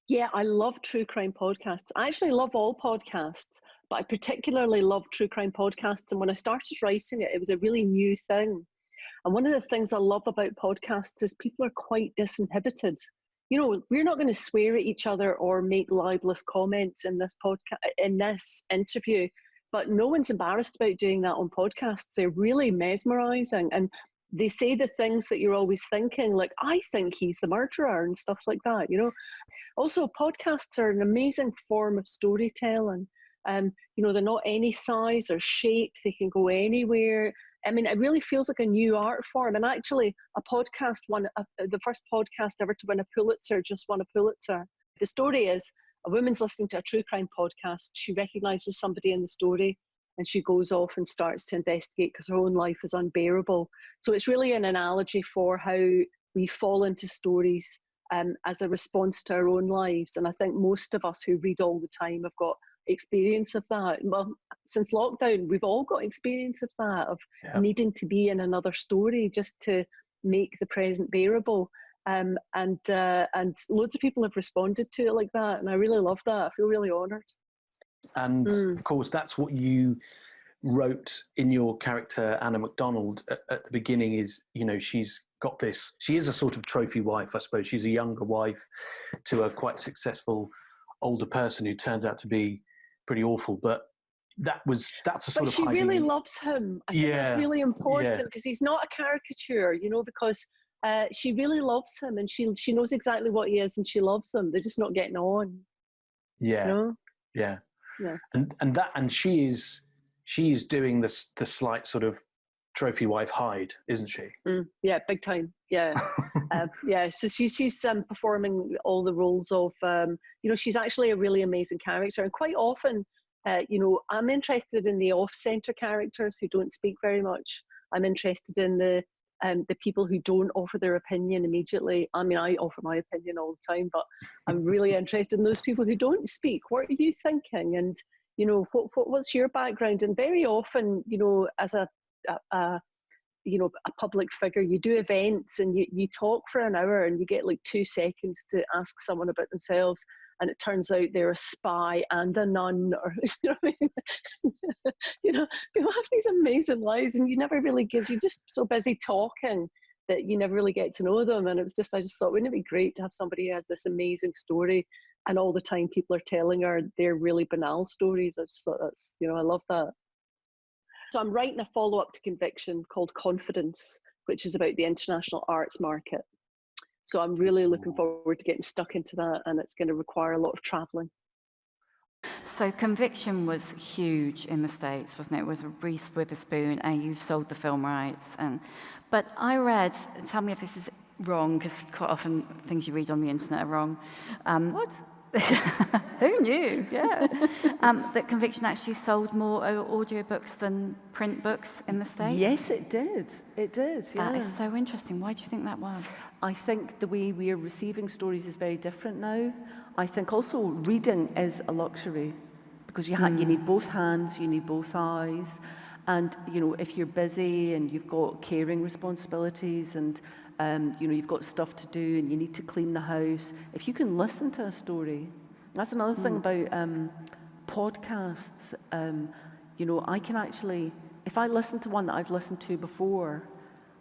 Yeah, I love true crime podcasts. I actually love all podcasts, but I particularly love true crime podcasts. And when I started writing it, it was a really new thing. And one of the things I love about podcasts is people are quite disinhibited. You know, we're not going to swear at each other or make libelous comments in this podcast, in this interview, but no one's embarrassed about doing that on podcasts. They're really mesmerizing, and they say the things that you're always thinking, like, I think he's the murderer and stuff like that, you know. Also, podcasts are an amazing form of storytelling. They're not any size or shape, they can go anywhere. I mean, it really feels like a new art form. And actually, a podcast won, the first podcast ever to win a Pulitzer just won a Pulitzer. The story is a woman's listening to a true crime podcast. She recognizes somebody in the story and she goes off and starts to investigate because her own life is unbearable. So it's really an analogy for how we fall into stories as a response to our own lives. And I think most of us who read all the time have got experience of that. Well, since lockdown, we've all got experience of that, of needing to be in another story just to make the present bearable. And loads of people have responded to it like that. And I really love that. I feel really honoured. And of course, that's what you wrote in your character, Anna MacDonald, at the beginning is, you know, she's got this, she is a sort of trophy wife, I suppose. She's a younger wife to a quite successful older person who turns out to be pretty awful. But that's a sort of she really loves him. I think that's really important because he's not a caricature, you know, because she really loves him and she knows exactly what he is and she loves him. They're just not getting on. Yeah. You know? Yeah. Yeah. And she is doing this the slight sort of trophy wife hide, isn't she? Yeah, big time. Yeah. So she's performing all the roles of she's actually a really amazing character, and quite often I'm interested in the off-center characters who don't speak very much. I'm interested in the people who don't offer their opinion immediately. I mean, I offer my opinion all the time, but I'm really interested in those people who don't speak. What are you thinking? And, you know, what's your background? And very often, you know, as a public figure, you do events and you talk for an hour and you get like 2 seconds to ask someone about themselves. And it turns out they're a spy and a nun, or you know what I mean? You know, people have these amazing lives, and you never really you're just so busy talking that you never really get to know them. And I just thought, wouldn't it be great to have somebody who has this amazing story, and all the time people are telling her their really banal stories. I just thought that's, you know, I love that. So I'm writing a follow-up to Conviction called Confidence, which is about the international arts market. So I'm really looking forward to getting stuck into that, and it's going to require a lot of traveling. So Conviction was huge in the States, wasn't it? It was Reese Witherspoon, and you've sold the film rights. But I read, tell me if this is wrong, because quite often things you read on the internet are wrong. What? Who knew? Yeah. That Conviction actually sold more audiobooks than print books in the States? Yes, it did. It did, yeah. That is so interesting. Why do you think that was? I think the way we are receiving stories is very different now. I think also reading is a luxury because you need both hands, you need both eyes. And, you know, if you're busy and you've got caring responsibilities and you've got stuff to do and you need to clean the house, if you can listen to a story, that's another thing about podcasts. I can actually, if I listen to one that I've listened to before,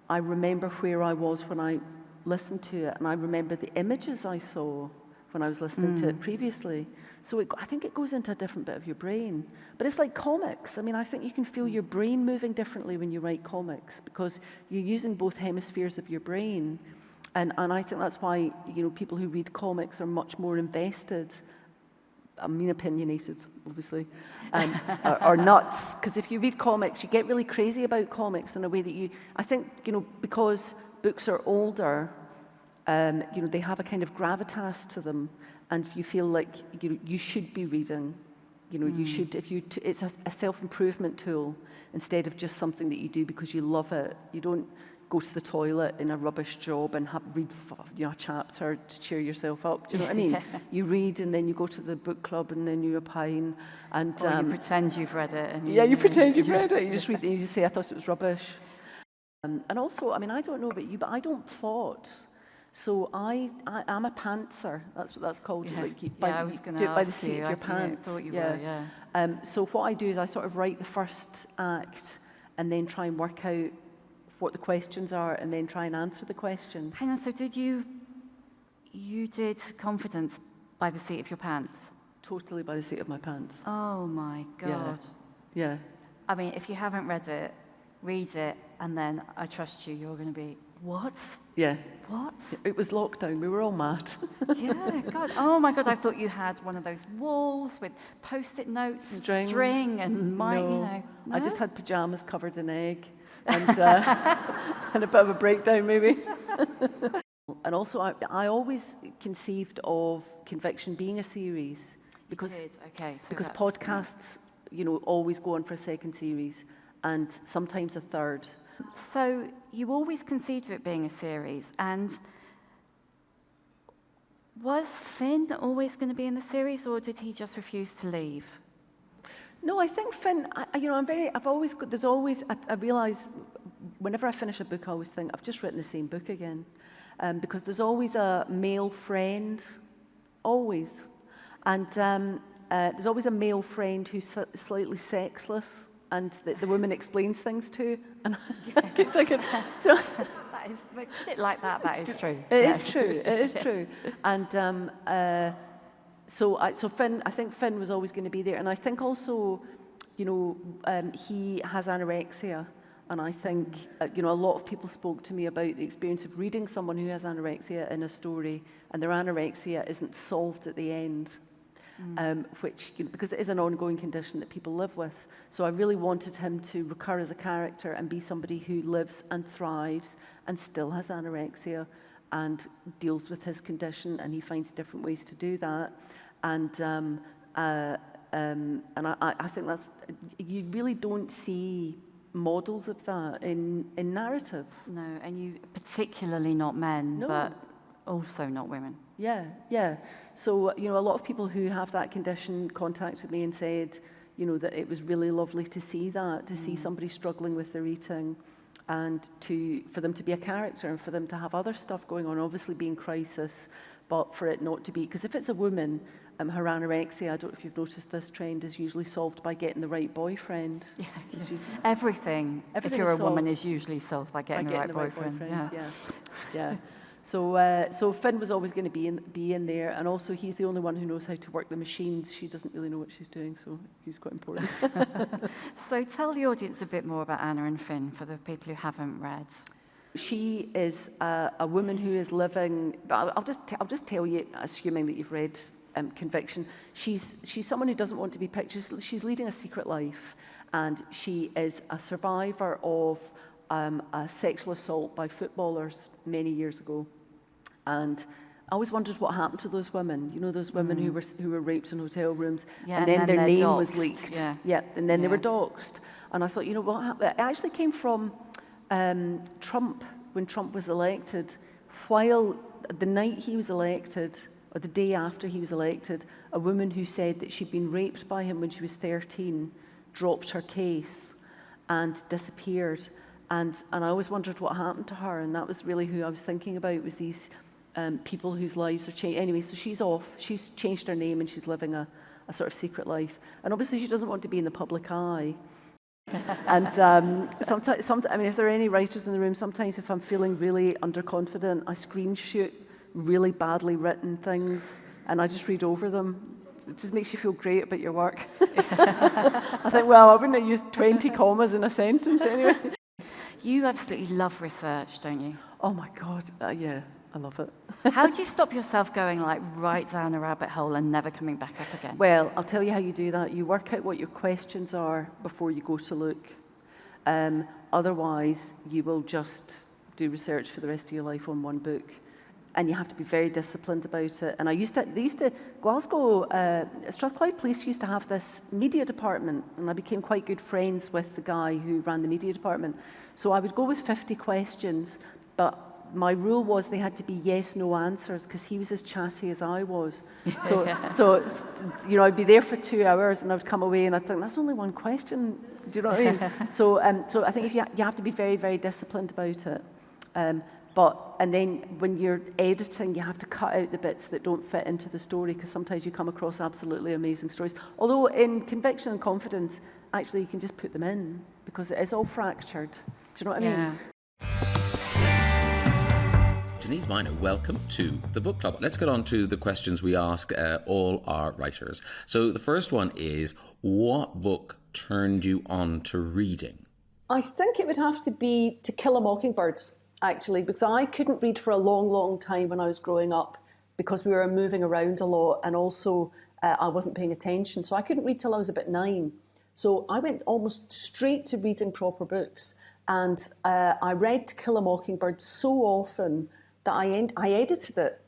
I remember where I was when I listened to it, and I remember the images I saw when I was listening to it previously. So I think it goes into a different bit of your brain. But it's like comics. I mean, I think you can feel your brain moving differently when you write comics because you're using both hemispheres of your brain. And I think that's why, you know, people who read comics are much more invested. I mean, opinionated, obviously, or nuts. Because if you read comics, you get really crazy about comics in a way that I think, you know, because books are older, they have a kind of gravitas to them, and you feel like you should be reading. You know, you should, it's a self-improvement tool instead of just something that you do because you love it. You don't go to the toilet in a rubbish job and read a chapter to cheer yourself up. Do you know what I mean? Yeah. You read and then you go to the book club and then you opine. And, or you pretend you've read it. You pretend you've read it. You just read it and you just say, I thought it was rubbish. And also, I mean, I don't know about you, but I don't plot. So I'm a pantser. That's what that's called. Yeah. Like I was going to do it by the ask seat you. of your I pants. thought you were, yeah. So what I do is I sort of write the first act and then try and work out what the questions are and then try and answer the questions. Hang on, so you did Confidence by the seat of your pants? Totally by the seat of my pants. Oh my God. Yeah. I mean, if you haven't read it, read it, and then I trust you're going to be, what? Yeah. What? It was lockdown. We were all mad. Yeah, God. Oh my God, I thought you had one of those walls with Post-it notes and string and No. No? I just had pajamas covered in egg and, and a bit of a breakdown maybe. And also I always conceived of Conviction being a series because, okay, so because podcasts, always go on for a second series and sometimes a third. So you always conceived of it being a series, and was Finn always going to be in the series, or did he just refuse to leave? No, I think Finn, I realise whenever I finish a book, I always think, I've just written the same book again. Because there's always a male friend, always. And there's always a male friend who's slightly sexless and the woman explains things to. And I keep thinking, so That is, put it like that, that is true. It is true. And so Finn, I think Finn was always going to be there. And I think also, he has anorexia. And I think, a lot of people spoke to me about the experience of reading someone who has anorexia in a story, and their anorexia isn't solved at the end, which, because it is an ongoing condition that people live with. So I really wanted him to recur as a character and be somebody who lives and thrives and still has anorexia and deals with his condition, and he finds different ways to do that. And I think that's, you really don't see models of that in narrative. No, and you, particularly not men, No. but also not women. Yeah. So, a lot of people who have that condition contacted me and said, that it was really lovely to see that, to see somebody struggling with their eating, and for them to be a character and for them to have other stuff going on, obviously being crisis, but for it not to be, because if it's a woman, her anorexia, I don't know if you've noticed this trend, is usually solved by getting the right boyfriend. Yeah. Everything if you're a woman, is usually solved by getting the right boyfriend. Yeah. So Finn was always going to be in there, and also he's the only one who knows how to work the machines. She doesn't really know what she's doing, so he's quite important. So tell the audience a bit more about Anna and Finn for the people who haven't read. She is a woman who is living. I'll just tell you, assuming that you've read Conviction. She's someone who doesn't want to be pictured. She's leading a secret life, and she is a survivor of a sexual assault by footballers many years ago. And I always wondered what happened to those women. Those women who were raped in hotel rooms, and then their name doxed. was leaked. Yeah, and then they were doxed. And I thought, what happened? It actually came from Trump, when Trump was elected. While the night he was elected, or the day after he was elected, a woman who said that she'd been raped by him when she was 13 dropped her case and disappeared. And I always wondered what happened to her, and that was really who I was thinking about, was these people whose lives are changed. Anyway, so she's off. She's changed her name and she's living a sort of secret life. And obviously she doesn't want to be in the public eye. And sometimes, I mean, if there are any writers in the room, sometimes if I'm feeling really underconfident, I screenshot really badly written things and I just read over them. It just makes you feel great about your work. I think, well, I wouldn't have used 20 commas in a sentence anyway. You absolutely love research, don't you? Oh my God, yeah, I love it. How do you stop yourself going right down a rabbit hole and never coming back up again? Well, I'll tell you how you do that. You work out what your questions are before you go to look. Otherwise, you will just do research for the rest of your life on one book. And you have to be very disciplined about it. And Glasgow, Strathclyde Police used to have this media department, and I became quite good friends with the guy who ran the media department. So I would go with 50 questions, but my rule was they had to be yes, no answers, because he was as chatty as I was. So I'd be there for 2 hours, and I would come away, and I'd think, that's only one question. Do you know what I mean? So I think if you have to be very, very disciplined about it. And then when you're editing, you have to cut out the bits that don't fit into the story, because sometimes you come across absolutely amazing stories. Although in Conviction and Confidence, actually you can just put them in, because it is all fractured. Do you know what I mean? Denise Mina, welcome to the book club. Let's get on to the questions we ask all our writers. So the first one is, what book turned you on to reading? I think it would have to be To Kill a Mockingbird, actually, because I couldn't read for a long, long time when I was growing up, because we were moving around a lot, and also I wasn't paying attention. So I couldn't read till I was about 9. So I went almost straight to reading proper books. And I read To Kill a Mockingbird so often that I edited it,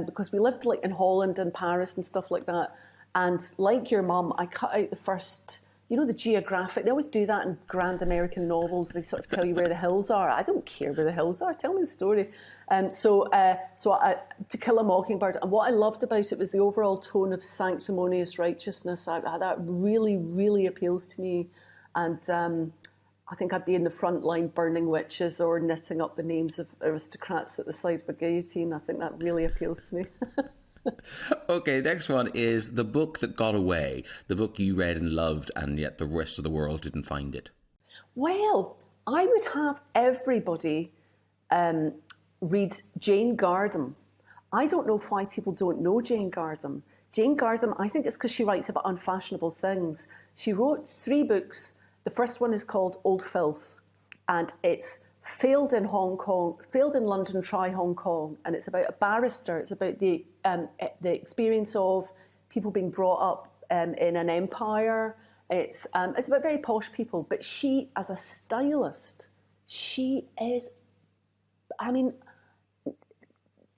because we lived like in Holland and Paris and stuff like that. And like your mum, I cut out the first, the geographic. They always do that in grand American novels. They sort of tell you where the hills are. I don't care where the hills are. Tell me the story. So To Kill a Mockingbird. And what I loved about it was the overall tone of sanctimonious righteousness. That really, really appeals to me. And I think I'd be in the front line burning witches or knitting up the names of aristocrats at the side of a guillotine. I think that really appeals to me. Okay, next one is The Book That Got Away, the book you read and loved, and yet the rest of the world didn't find it. Well, I would have everybody read Jane Gardam. I don't know why people don't know Jane Gardam. Jane Gardam, I think it's because she writes about unfashionable things. She wrote 3 books. The first one is called Old Filth, and it's failed in Hong Kong, failed in London, try Hong Kong, and it's about a barrister. It's about the experience of people being brought up in an empire. It's about very posh people, but she, as a stylist, she is,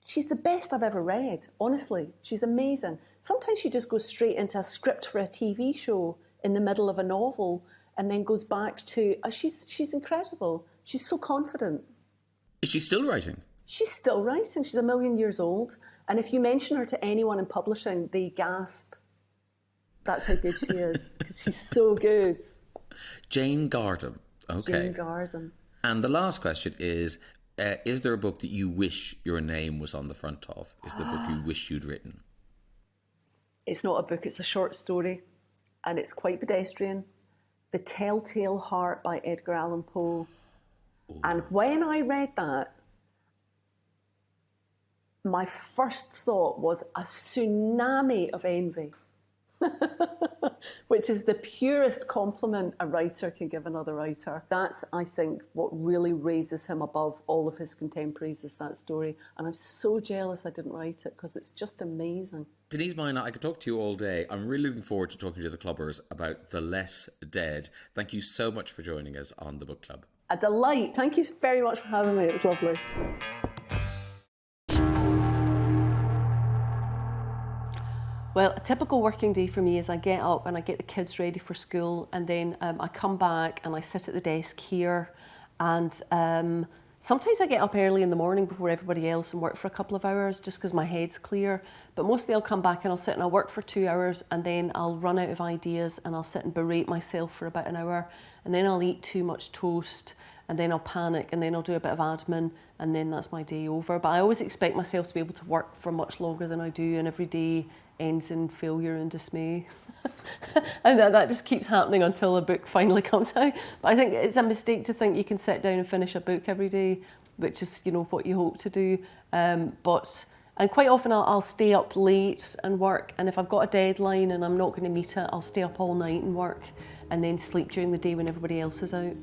she's the best I've ever read, honestly. She's amazing. Sometimes she just goes straight into a script for a TV show in the middle of a novel, and then goes back to, she's incredible. She's so confident. Is she still writing? She's still writing. She's 1 million years old. And if you mention her to anyone in publishing, they gasp. That's how good she is, because she's so good. Jane Gardam. Okay. Jane Gardam. And the last question is there a book that you wish your name was on the front of? Is the book you wish you'd written? It's not a book, it's a short story. And it's quite pedestrian. The Telltale Heart by Edgar Allan Poe. Ooh. And when I read that, my first thought was a tsunami of envy, which is the purest compliment a writer can give another writer. That's, I think, what really raises him above all of his contemporaries, is that story. And I'm so jealous I didn't write it, because it's just amazing. Denise Mina, I could talk to you all day. I'm really looking forward to talking to the clubbers about The Less Dead. Thank you so much for joining us on the book club. A delight. Thank you very much for having me. It was lovely. Well, a typical working day for me is I get up and I get the kids ready for school, and then I come back and I sit at the desk here, and sometimes I get up early in the morning before everybody else and work for a couple of hours just because my head's clear. But mostly I'll come back and I'll sit and I'll work for 2 hours, and then I'll run out of ideas and I'll sit and berate myself for about an hour, and then I'll eat too much toast, and then I'll panic, and then I'll do a bit of admin, and then that's my day over. But I always expect myself to be able to work for much longer than I do, and every day ends in failure and dismay. And that just keeps happening until a book finally comes out. But I think it's a mistake to think you can sit down and finish a book every day, which is, what you hope to do. And quite often I'll stay up late and work, and if I've got a deadline and I'm not going to meet it, I'll stay up all night and work, and then sleep during the day when everybody else is out.